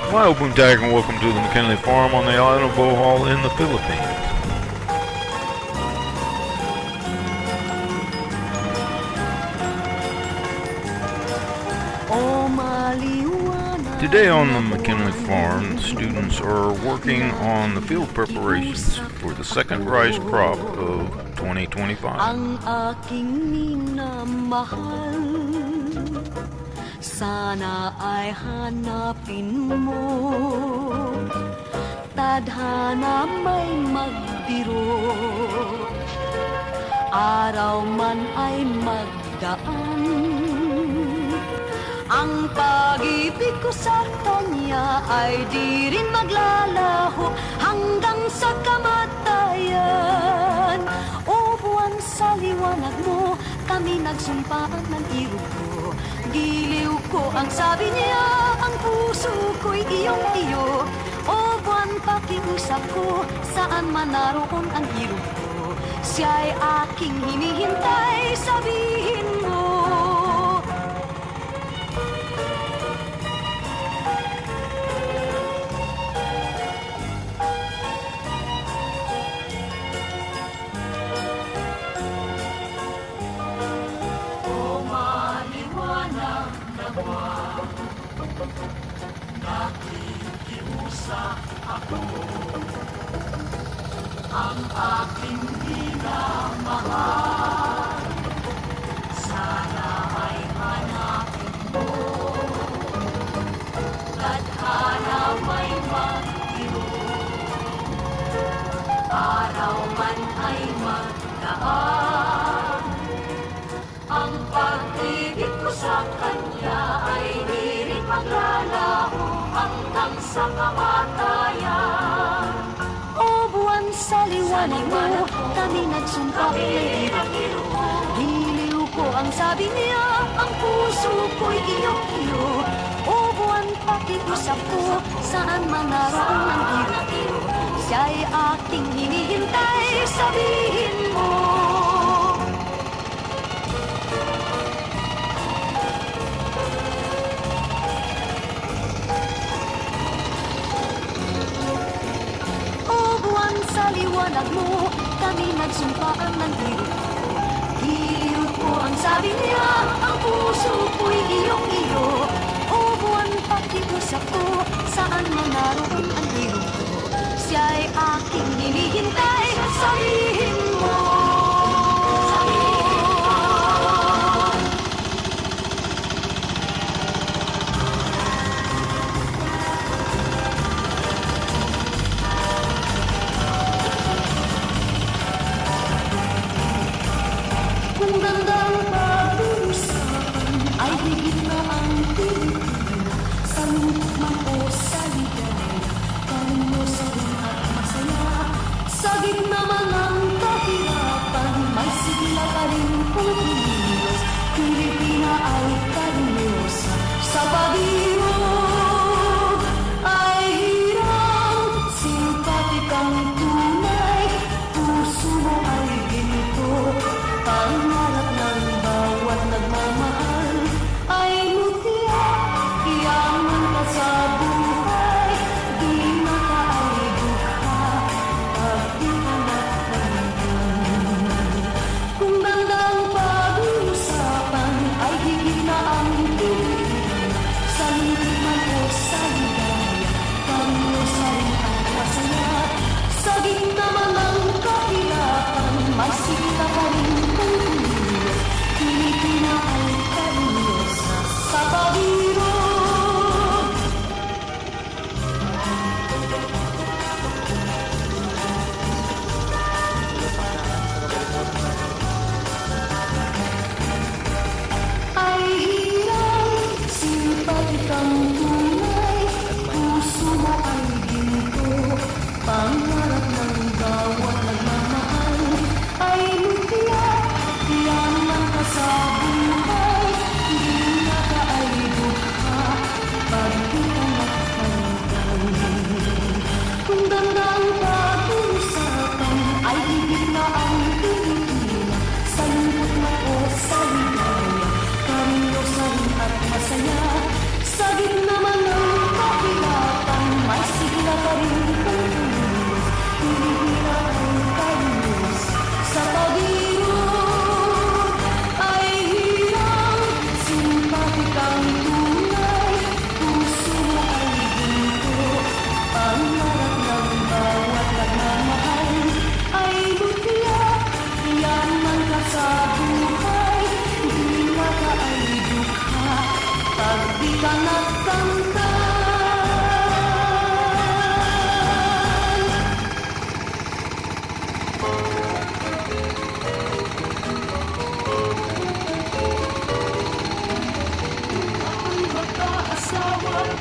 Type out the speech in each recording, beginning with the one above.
Milo Boontag, and welcome to the McKinley Farm on the island of Bohol in the Philippines. Today on the McKinley Farm, the students are working on the field preparations for the second rice crop of 2025. Ang aking minamahal, sana ay hanapin mo. Tadhana may magbiro, araw man ay magdaan. Ang pag-ibig ko sa kanya ay di rin maglalaho hanggang sa kamatayan. O buwan sa liwanag mo, kami nagsumpaan ng irog ko. Giliw ko ang sabi niya, ang puso ko'y iyong-iyo. O buwan pakiusap ko, saan man naroon ang irog ko. Siya'y aking hinihintay, sabihin mo. Nakikiusap ako, ang aking minamahal, sana ay hanapin mo. Tadhana may magtiro, araw man ay magdaan. Ang pag-ibig ko sa kanya ay di rin maglalaho hanggang sa kamatayan. O buwan sa liwanag mo, kami nagsumpah ng irog. Giliw ko ang sabi niya, ang puso ko'y iyong-iyo. O buwan pakiusap ko, saan man naroon ang irog. Siya'y aking hinihintay, sabihin mo. Sa liwanag mo, kami nagsumpaan ng irog ko. Giliw ko ang sabi niya, ang puso ko'y iyong-iyo. O buwan pakiusap ko, saan man naroon ang irog ko. Siya'y aking hinihintay, sabihin mo. Kung gandang pag-uusapan ay higit na ang Pilipina, sa lungkot man o sa ligaya, kalunosan at masaya. Sa gitna man ng kahirapan, may sigla pa rin pumilos. Pilipina ay kalunosa sa pag-ibig ay hirang simpatikang tunay. Puso mo ay ginito, pangarap ng bawat nagmamahal ay mutya, yaman ka sa buhay, di makaay dukha, pag di ka nakalimutan. Kung gandang pag-uusapan ay higit na ang Pilipina, sa lungkot man o sa ligaya, kalunosan at masaya. Sa gitna man ng kahirapan, may sigla pa rin pagpuliwas. Pilipina ay kalunosa sa pag-ibig. Ay hirang simpatikang tunay, puso mo ay ginto, pangarap ng bawat nagmamahal ay mutya, yaman ka sa buhay, di na ka ay dukha, pag di ka nakalimutan. Kung gandang pag-uusapan ay higit na ang Pilipina, sa lungkot man o sa ligaya, kalunosan at masaya. Sa gitna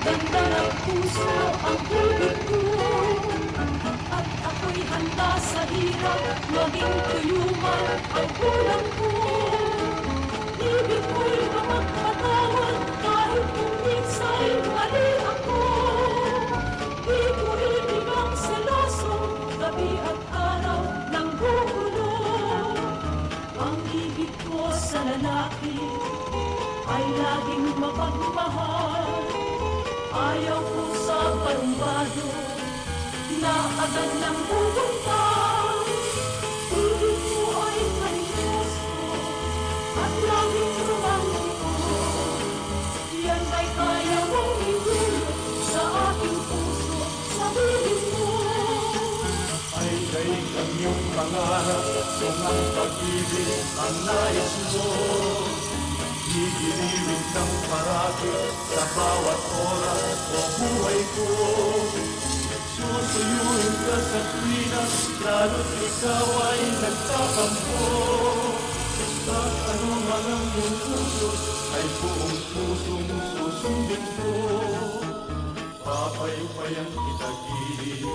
Ganda ng puso ang ibig ko, at ako'y handa sa hirap, maging tuyuman ang kulang ko. Ibig ko'y magpatawad kahit kung minsa'y mali ako. Di ko ibig ang seloso, gabi at araw ng gugulo. Ang ibig ko sa lalaki ay laging mapagmahal. Ayaw ko sa parumbado na agad ng pupunta. Ibig ko ay maligyoso at laging romantiko. Yan ba'y kaya mong ihulog sa aking puso? Sabihin mo ay daig ang iyong pangarap kung ang pag-ibig ang nais mo. Gigiliwin kang parati sa bawat oras o buhay ko. Susuyuin ka sa tuwina, lalo't ikaw ay nagtatampo. Basta't ano man ang iyong puso, ay buong pusong susundin ko. Papaypayan kitagilid,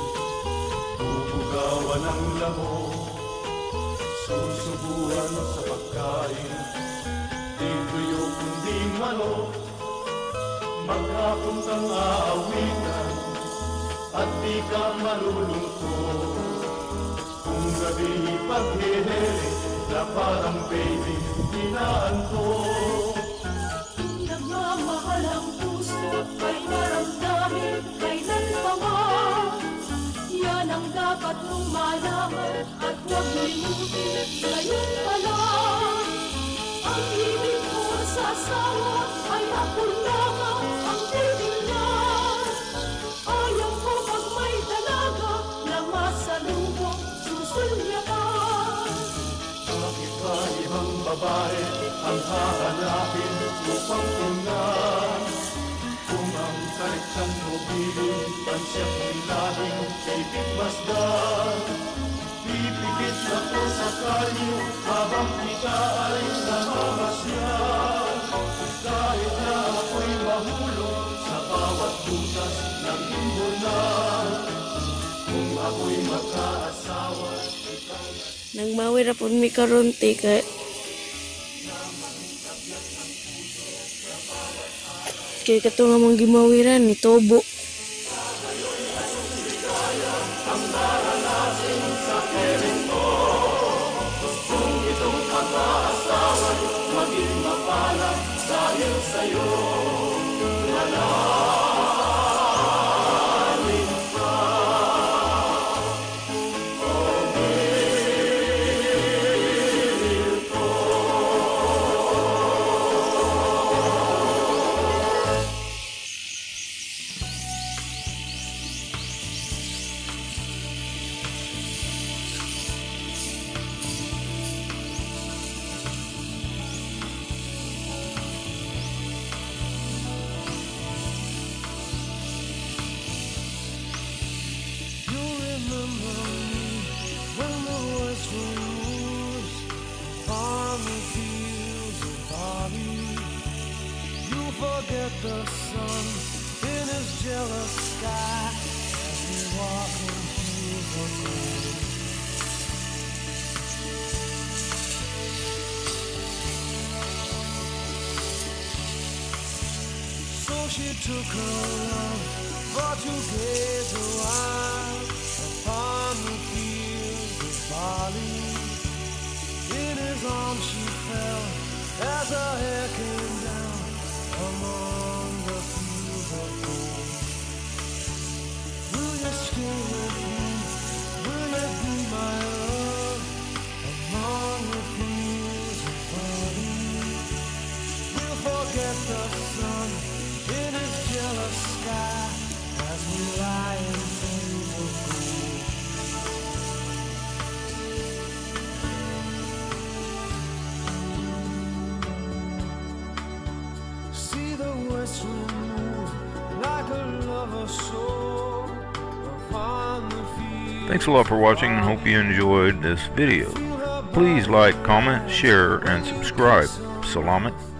bubugawan ang lamok, susubuan sa pagkain. Di tuyo kundi manok, magkapuntang aawitan, at di ka malulungkot. Kung gabi ipaghihilig na parang baby inaantok. nagmamahal ang puso ay maramdamin kailan pa man. Yan ang dapat mong malaman at huwag limutin ngayon pa lang. Ang ibig ko sa asawa ay ako lamang ang titingnan. Ayaw ko pag may dalaga na masalubong susulyakan. Bakit ba ibang babae ang hahanapin upang tingnan? Kung ang kaliktang mobilin ang siyang nilahing ipigmasdan. Pipigit ako sa kalyo habang kita ay namamasyan. Kahit na ako'y mahulog sa bawat butas ng imbunan. Kung ako'y magkaasawa, Nagmawi ra pud mi karon te kay kato nga mong gimawiran ni Tobo. Forget the sun in his jealous sky as we walk into the cold. So she took her love for to gaze a while upon the fields of barley. In his arms she fell as her hair came down among the fields of gold. Will you stay with me? Will it be my love among the fields of barley? We'll forget the sun in his jealous sky as we lie in fields of gold. See the west wind move Thanks a lot for watching and hope you enjoyed this video. Please like, comment, share, and subscribe. Salamat.